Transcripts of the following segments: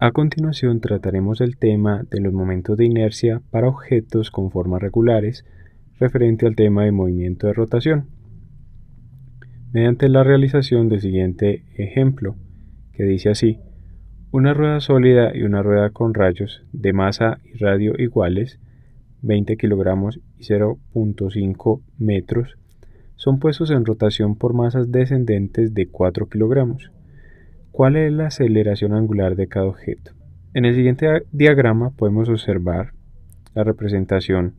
A continuación trataremos el tema de los momentos de inercia para objetos con formas regulares referente al tema de movimiento de rotación, mediante la realización del siguiente ejemplo, que dice así: una rueda sólida y una rueda con rayos de masa y radio iguales, 20 kilogramos y 0.5 metros, son puestos en rotación por masas descendentes de 4 kilogramos. ¿Cuál es la aceleración angular de cada objeto? En el siguiente diagrama podemos observar la representación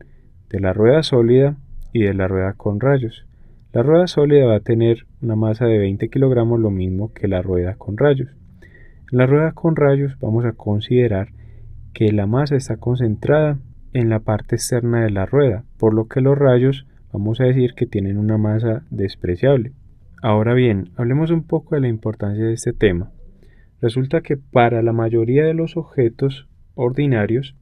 de la rueda sólida y de la rueda con rayos. La rueda sólida va a tener una masa de 20 kilogramos, lo mismo que la rueda con rayos. En la rueda con rayos vamos a considerar que la masa está concentrada en la parte externa de la rueda, por lo que los rayos vamos a decir que tienen una masa despreciable. Ahora bien, hablemos un poco de la importancia de este tema. Resulta que para la mayoría de los objetos ordinarios,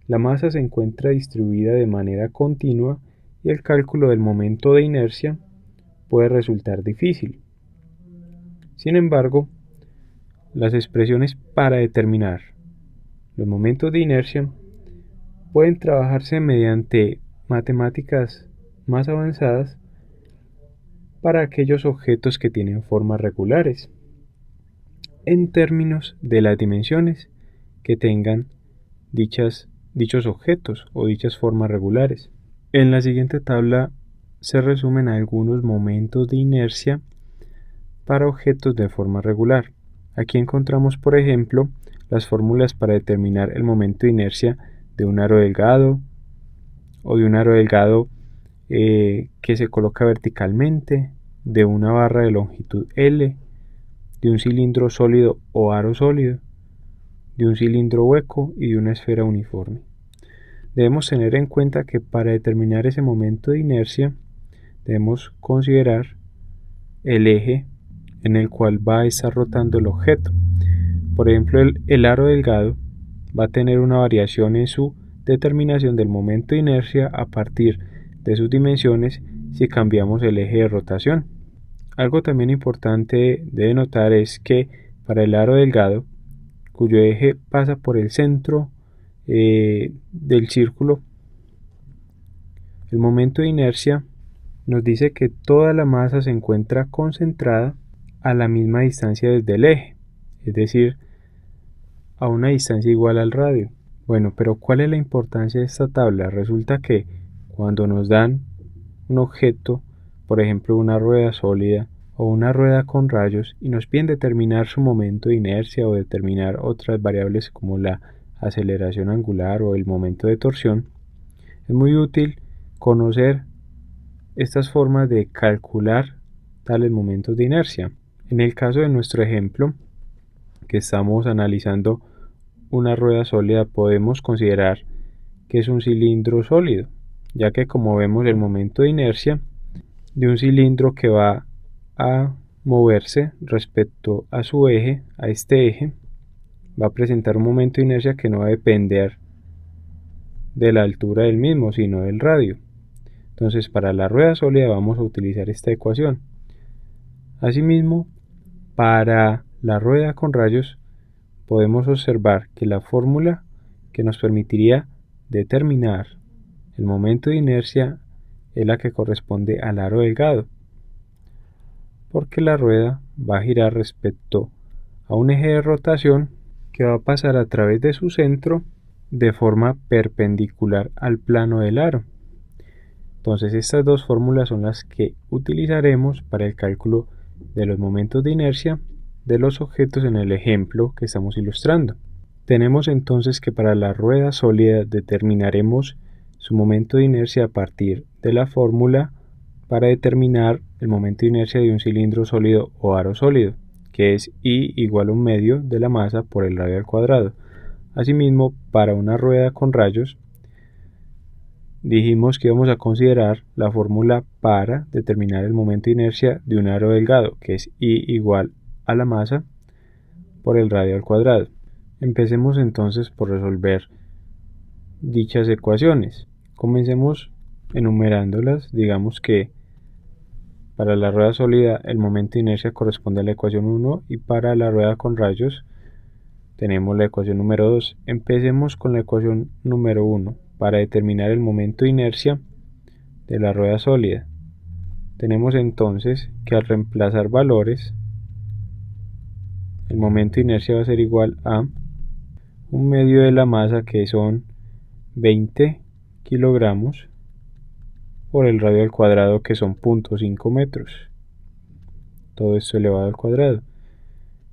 la masa se encuentra distribuida de manera continua y el cálculo del momento de inercia puede resultar difícil. Sin embargo, las expresiones para determinar los momentos de inercia pueden trabajarse mediante matemáticas más avanzadas para aquellos objetos que tienen formas regulares, en términos de las dimensiones que tengan dichos objetos o dichas formas regulares. En la siguiente tabla se resumen algunos momentos de inercia para objetos de forma regular. Aquí encontramos, por ejemplo, las fórmulas para determinar el momento de inercia de un aro delgado o de un aro delgado que se coloca verticalmente, de una barra de longitud L, de un cilindro sólido o aro sólido, de un cilindro hueco y de una esfera uniforme. Debemos tener en cuenta que para determinar ese momento de inercia debemos considerar el eje en el cual va a estar rotando el objeto. Por ejemplo, el aro delgado va a tener una variación en su determinación del momento de inercia a partir de sus dimensiones si cambiamos el eje de rotación. Algo también importante de notar es que para el aro delgado, cuyo eje pasa por el centro del círculo, el momento de inercia nos dice que toda la masa se encuentra concentrada a la misma distancia desde el eje, es decir, a una distancia igual al radio. Bueno, pero ¿cuál es la importancia de esta tabla? Resulta que cuando nos dan un objeto, por ejemplo una rueda sólida o una rueda con rayos, y nos piden determinar su momento de inercia o determinar otras variables como la aceleración angular o el momento de torsión, es muy útil conocer estas formas de calcular tales momentos de inercia. En el caso de nuestro ejemplo, que estamos analizando una rueda sólida, podemos considerar que es un cilindro sólido, ya que como vemos el momento de inercia de un cilindro que va a moverse respecto a su eje, a este eje, va a presentar un momento de inercia que no va a depender de la altura del mismo, sino del radio. Entonces, para la rueda sólida vamos a utilizar esta ecuación. Asimismo, para la rueda con rayos podemos observar que la fórmula que nos permitiría determinar el momento de inercia es la que corresponde al aro delgado, porque la rueda va a girar respecto a un eje de rotación que va a pasar a través de su centro de forma perpendicular al plano del aro. Entonces estas dos fórmulas son las que utilizaremos para el cálculo de los momentos de inercia de los objetos en el ejemplo que estamos ilustrando. Tenemos entonces que para la rueda sólida determinaremos su momento de inercia a partir de la fórmula para determinar el momento de inercia de un cilindro sólido o aro sólido, que es I igual a 1/2 de la masa por el radio al cuadrado. Asimismo, para una rueda con rayos, dijimos que íbamos a considerar la fórmula para determinar el momento de inercia de un aro delgado, que es I igual a la masa por el radio al cuadrado. Empecemos entonces por resolver dichas ecuaciones. Comencemos enumerándolas. Digamos que para la rueda sólida el momento de inercia corresponde a la ecuación 1 y para la rueda con rayos tenemos la ecuación número 2. Empecemos con la ecuación número 1 para determinar el momento de inercia de la rueda sólida. Tenemos entonces que al reemplazar valores, el momento de inercia va a ser igual a 1/2 de la masa, que son 20 kilogramos, por el radio al cuadrado, que son 0.5 metros. Todo esto elevado al cuadrado.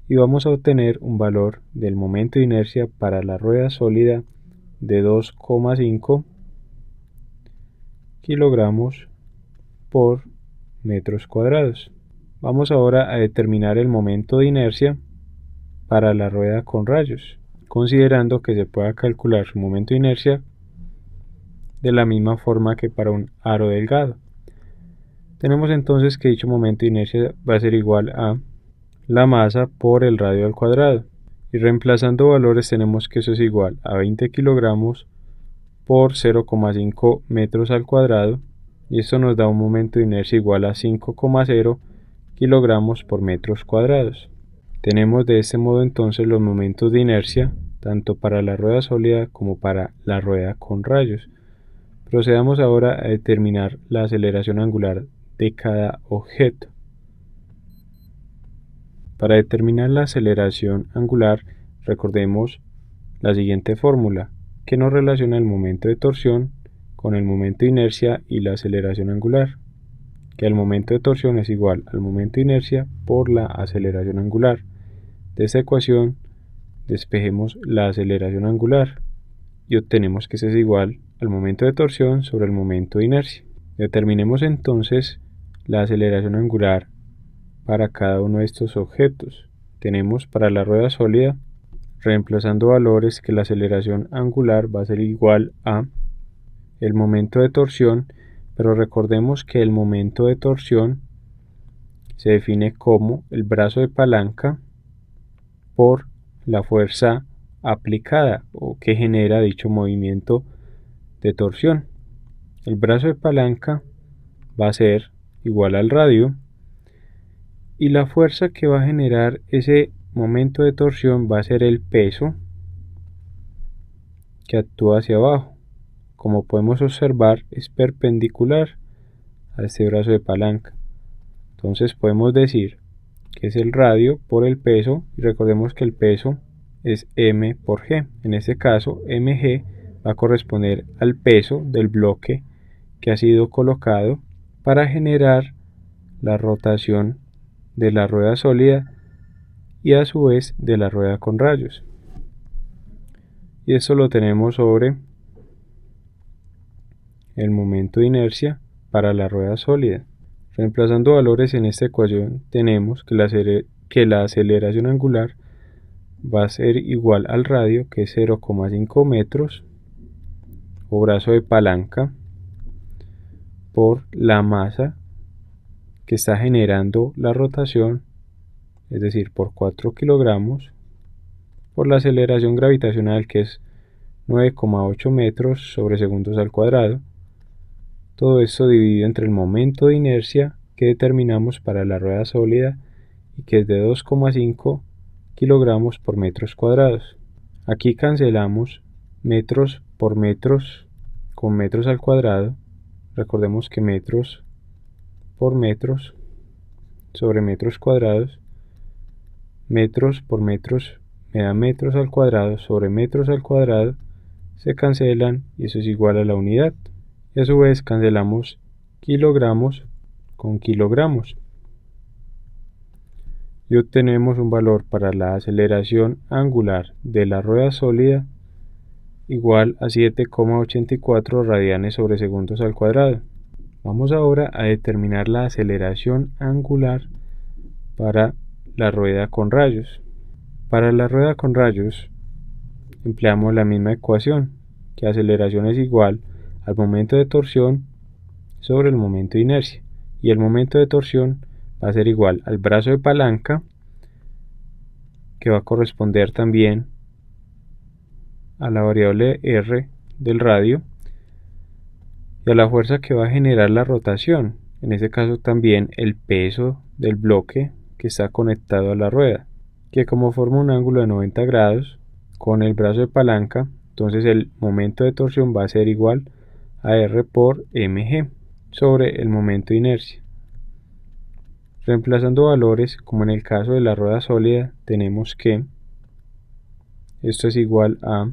Y vamos a obtener un valor del momento de inercia para la rueda sólida de 2,5 kilogramos por metros cuadrados. Vamos ahora a determinar el momento de inercia para la rueda con rayos, considerando que se pueda calcular su momento de inercia de la misma forma que para un aro delgado. Tenemos entonces que dicho momento de inercia va a ser igual a la masa por el radio al cuadrado, y reemplazando valores tenemos que eso es igual a 20 kilogramos por 0,5 metros al cuadrado, y esto nos da un momento de inercia igual a 5,0 kilogramos por metros cuadrados. Tenemos de este modo entonces los momentos de inercia tanto para la rueda sólida como para la rueda con rayos. Procedamos ahora a determinar la aceleración angular de cada objeto. Para determinar la aceleración angular, recordemos la siguiente fórmula, que nos relaciona el momento de torsión con el momento de inercia y la aceleración angular, que el momento de torsión es igual al momento de inercia por la aceleración angular. De esta ecuación despejemos la aceleración angular y obtenemos que es igual al momento de torsión sobre el momento de inercia. Determinemos entonces la aceleración angular para cada uno de estos objetos. Tenemos para la rueda sólida, reemplazando valores, que la aceleración angular va a ser igual a el momento de torsión, pero recordemos que el momento de torsión se define como el brazo de palanca por la fuerza aplicada o que genera dicho movimiento de torsión. El brazo de palanca va a ser igual al radio, y la fuerza que va a generar ese momento de torsión va a ser el peso que actúa hacia abajo. Como podemos observar, es perpendicular a este brazo de palanca. Entonces podemos decir que es el radio por el peso, y recordemos que el peso es m por g. En este caso, mg va a corresponder al peso del bloque que ha sido colocado para generar la rotación de la rueda sólida y a su vez de la rueda con rayos. Y esto lo tenemos sobre el momento de inercia para la rueda sólida. Reemplazando valores en esta ecuación, tenemos que la aceleración angular va a ser igual al radio, que es 0,5 metros o brazo de palanca, por la masa que está generando la rotación, es decir, por 4 kilogramos, por la aceleración gravitacional, que es 9,8 metros sobre segundos al cuadrado. Todo esto dividido entre el momento de inercia que determinamos para la rueda sólida, y que es de 2,5 kilogramos por metros cuadrados. Aquí cancelamos metros por metros con metros al cuadrado. Recordemos que metros por metros sobre metros cuadrados, metros por metros me da metros al cuadrado sobre metros al cuadrado, se cancelan y eso es igual a la unidad. Y a su vez cancelamos kilogramos con kilogramos y obtenemos un valor para la aceleración angular de la rueda sólida igual a 7,84 radianes sobre segundos al cuadrado. Vamos ahora a determinar la aceleración angular para la rueda con rayos. Para la rueda con rayos empleamos la misma ecuación, que aceleración es igual al momento de torsión sobre el momento de inercia, y el momento de torsión va a ser igual al brazo de palanca, que va a corresponder también a la variable r del radio, y a la fuerza que va a generar la rotación, en este caso también el peso del bloque que está conectado a la rueda, que como forma un ángulo de 90 grados, con el brazo de palanca, entonces el momento de torsión va a ser igual a R por mg sobre el momento de inercia. Reemplazando valores, como en el caso de la rueda sólida, tenemos que esto es igual a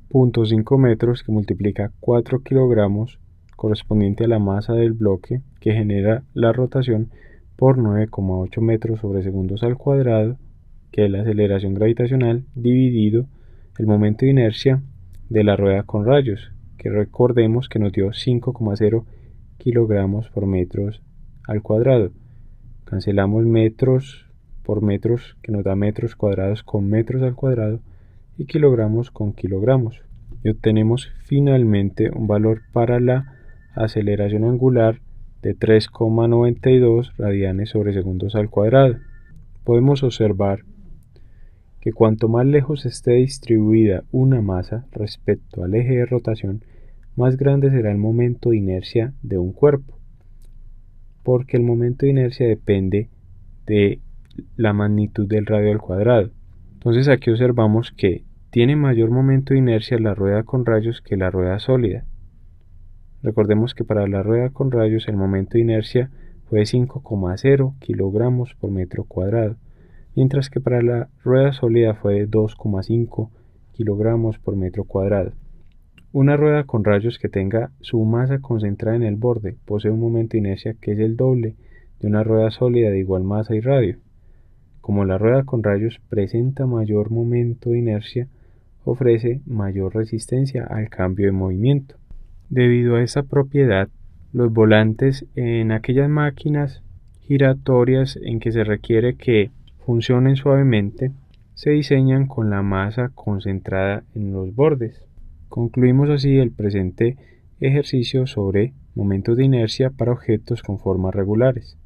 0.5 metros que multiplica 4 kilogramos correspondiente a la masa del bloque que genera la rotación por 9,8 metros sobre segundos al cuadrado, que es la aceleración gravitacional, dividido el momento de inercia de la rueda con rayos, que recordemos que nos dio 5,0 kilogramos por metros al cuadrado. Cancelamos metros por metros, que nos da metros cuadrados con metros al cuadrado, y kilogramos con kilogramos. Y obtenemos finalmente un valor para la aceleración angular de 3,92 radianes sobre segundos al cuadrado. Podemos observar que cuanto más lejos esté distribuida una masa respecto al eje de rotación, más grande será el momento de inercia de un cuerpo, porque el momento de inercia depende de la magnitud del radio al cuadrado. Entonces aquí observamos que tiene mayor momento de inercia la rueda con rayos que la rueda sólida. Recordemos que para la rueda con rayos el momento de inercia fue de 5,0 kilogramos por metro cuadrado, mientras que para la rueda sólida fue de 2,5 kilogramos por metro cuadrado. Una rueda con rayos que tenga su masa concentrada en el borde posee un momento de inercia que es el doble de una rueda sólida de igual masa y radio. Como la rueda con rayos presenta mayor momento de inercia, ofrece mayor resistencia al cambio de movimiento. Debido a esta propiedad, los volantes en aquellas máquinas giratorias en que se requiere que funcionen suavemente se diseñan con la masa concentrada en los bordes. Concluimos así el presente ejercicio sobre momentos de inercia para objetos con formas regulares.